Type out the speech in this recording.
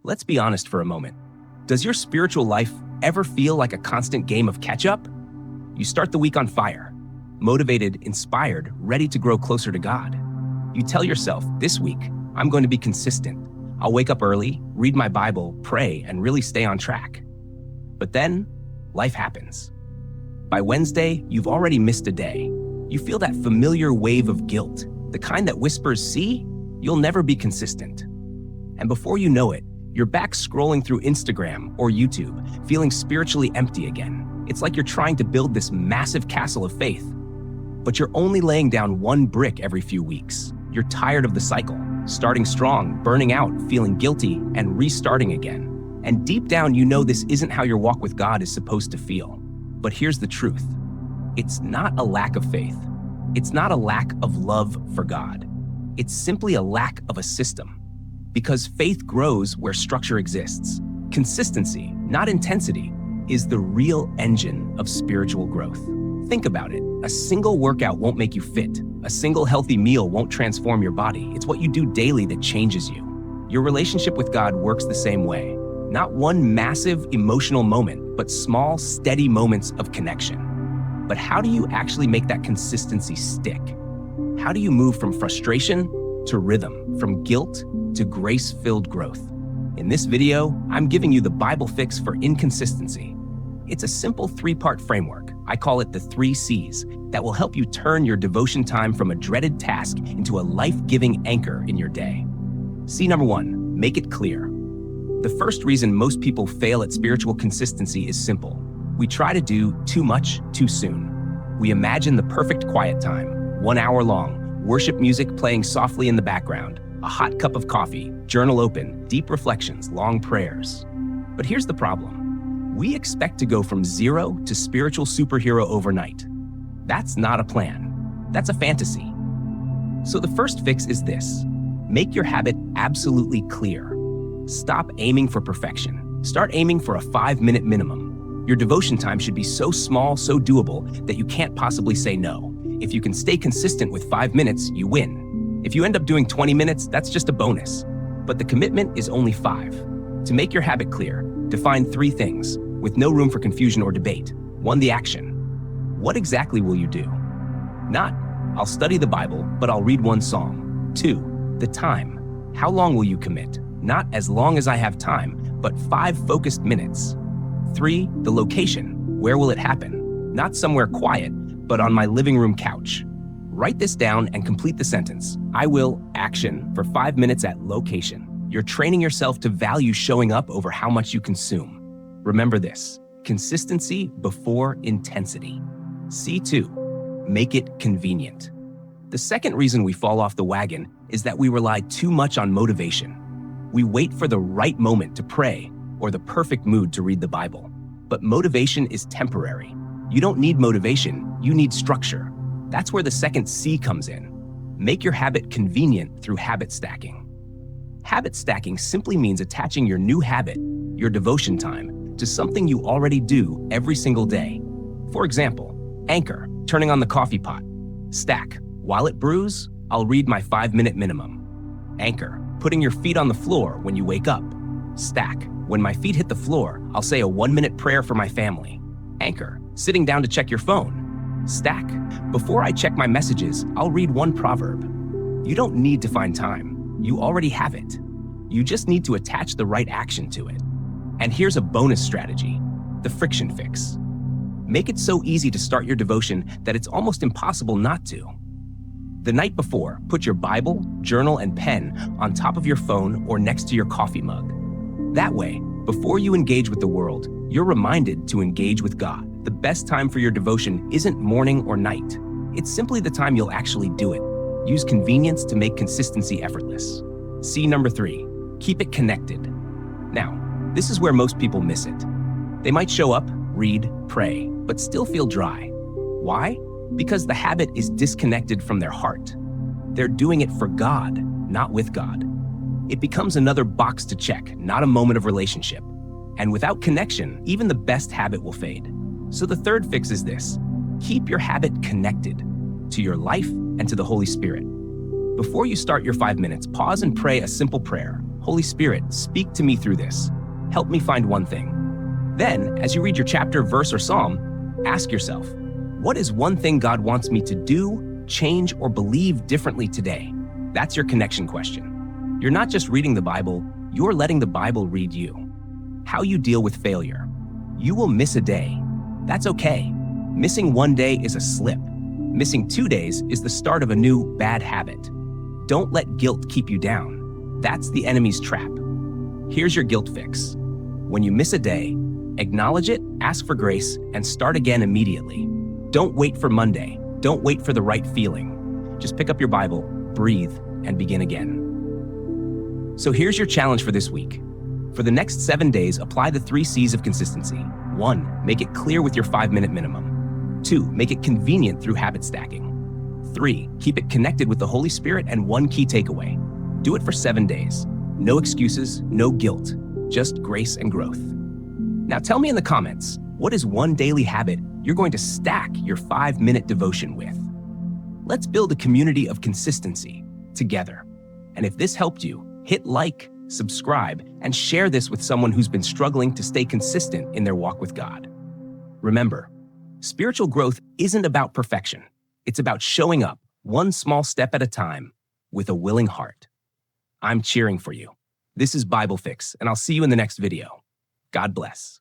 Let's be honest for a moment. Does your spiritual life ever feel like a constant game of catch-up? You start the week on fire, motivated, inspired, ready to grow closer to God. You tell yourself, this week, I'm going to be consistent. I'll wake up early, read my Bible, pray, and really stay on track. But then, life happens. By Wednesday, you've already missed a day. You feel that familiar wave of guilt, the kind that whispers, see, you'll never be consistent. And before you know it, you're back scrolling through Instagram or YouTube, feeling spiritually empty again. It's like you're trying to build this massive castle of faith, but you're only laying down one brick every few weeks. You're tired of the cycle, starting strong, burning out, feeling guilty, and restarting again. And deep down, you know this isn't how your walk with God is supposed to feel. But here's the truth. It's not a lack of faith. It's not a lack of love for God. It's simply a lack of a system. Because faith grows where structure exists. Consistency, not intensity, is the real engine of spiritual growth. Think about it. A single workout won't make you fit. A single healthy meal won't transform your body. It's what you do daily that changes you. Your relationship with God works the same way. Not one massive emotional moment, but small, steady moments of connection. But how do you actually make that consistency stick? How do you move from frustration to rhythm, from guilt to grace-filled growth? In this video, I'm giving you the Bible fix for inconsistency. It's a simple 3-part framework. I call it the 3 C's that will help you turn your devotion time from a dreaded task into a life-giving anchor in your day. C number 1, make it clear. The first reason most people fail at spiritual consistency is simple. We try to do too much too soon. We imagine the perfect quiet time, 1 hour long, worship music playing softly in the background, a hot cup of coffee, journal open, deep reflections, long prayers. But here's the problem. We expect to go from 0 to spiritual superhero overnight. That's not a plan. That's a fantasy. So the first fix is this. Make your habit absolutely clear. Stop aiming for perfection. Start aiming for a 5-minute minimum. Your devotion time should be so small, so doable, that you can't possibly say no. If you can stay consistent with 5 minutes, you win. If you end up doing 20 minutes, that's just a bonus. But the commitment is only 5. To make your habit clear, define 3 things, with no room for confusion or debate. 1, the action. What exactly will you do? Not, I'll study the Bible, but I'll read 1 psalm. 2, the time. How long will you commit? Not as long as I have time, but 5 focused minutes. 3, the location. Where will it happen? Not somewhere quiet, but on my living room couch. Write this down and complete the sentence. I will action for 5 minutes at location. You're training yourself to value showing up over how much you consume. Remember this, consistency before intensity. C2, make it convenient. The second reason we fall off the wagon is that we rely too much on motivation. We wait for the right moment to pray or the perfect mood to read the Bible. But motivation is temporary. You don't need motivation, you need structure. That's where the second C comes in. Make your habit convenient through habit stacking. Habit stacking simply means attaching your new habit, your devotion time, to something you already do every single day. For example, anchor, turning on the coffee pot. Stack, while it brews, I'll read my 5-minute minimum. Anchor, putting your feet on the floor when you wake up. Stack, when my feet hit the floor, I'll say a 1-minute prayer for my family. Anchor, sitting down to check your phone. Stack, before I check my messages, I'll read 1 proverb. You don't need to find time. You already have it. You just need to attach the right action to it. And here's a bonus strategy, the friction fix. Make it so easy to start your devotion that it's almost impossible not to. The night before, put your Bible, journal, and pen on top of your phone or next to your coffee mug. That way, before you engage with the world, you're reminded to engage with God. The best time for your devotion isn't morning or night. It's simply the time you'll actually do it. Use convenience to make consistency effortless. C number 3, keep it connected. Now, this is where most people miss it. They might show up, read, pray, but still feel dry. Why? Because the habit is disconnected from their heart. They're doing it for God, not with God. It becomes another box to check, not a moment of relationship. And without connection, even the best habit will fade. So the third fix is this. Keep your habit connected to your life and to the Holy Spirit. Before you start your 5 minutes, pause and pray a simple prayer. Holy Spirit, speak to me through this. Help me find one thing. Then, as you read your chapter, verse, or psalm, ask yourself, what is one thing God wants me to do, change, or believe differently today? That's your connection question. You're not just reading the Bible, you're letting the Bible read you. How you deal with failure. You will miss a day. That's okay. Missing one day is a slip. Missing 2 days is the start of a new bad habit. Don't let guilt keep you down. That's the enemy's trap. Here's your guilt fix. When you miss a day, acknowledge it, ask for grace, and start again immediately. Don't wait for Monday. Don't wait for the right feeling. Just pick up your Bible, breathe, and begin again. So here's your challenge for this week. For the next 7 days, apply the 3 C's of consistency. 1, make it clear with your 5-minute minimum. 2, make it convenient through habit stacking. 3, keep it connected with the Holy Spirit, and 1 key takeaway. Do it for 7 days. No excuses, no guilt, just grace and growth. Now tell me in the comments, what is one daily habit you're going to stack your 5-minute devotion with? Let's build a community of consistency together. And if this helped you, hit like, subscribe, and share this with someone who's been struggling to stay consistent in their walk with God. Remember, spiritual growth isn't about perfection. It's about showing up one small step at a time with a willing heart. I'm cheering for you. This is BibleFix, and I'll see you in the next video. God bless.